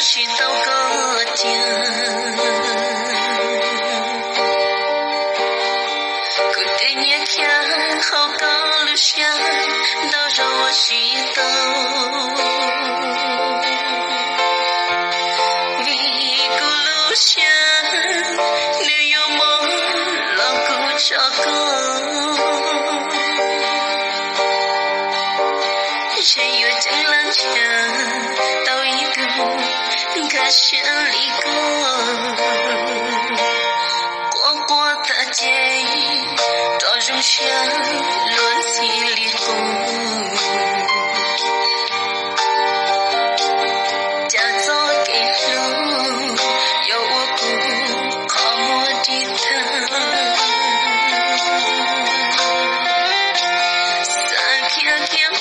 是都个甜，古典也看好高路线，都让我心动。为古路线，你有梦老古找工。谁有正浪墙，到一个可先离过，过过大街，到容下乱起离过，家走给路，有我不靠我的他。三天天路。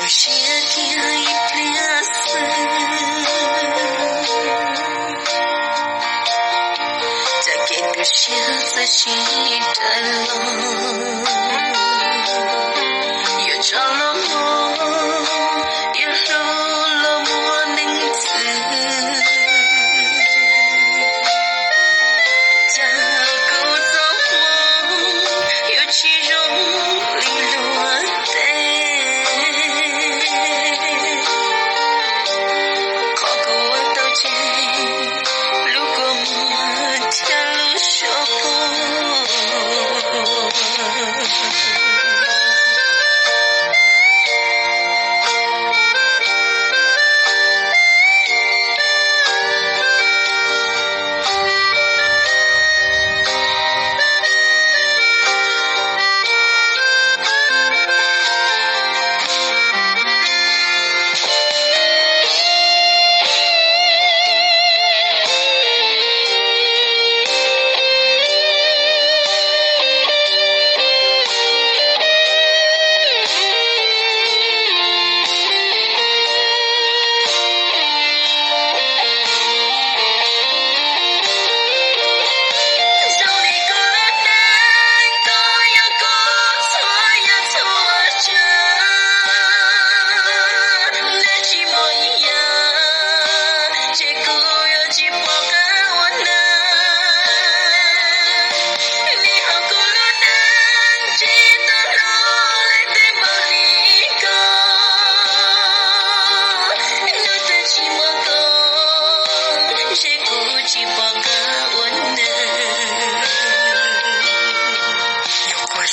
些天一片死，再给个现在心的路，也着了我，也入了我名字，加固造梦，有其中里落的。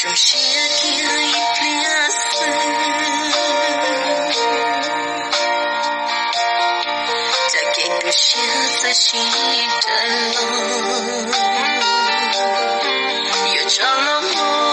有些天一片死，再给个现在心的路，也着了我。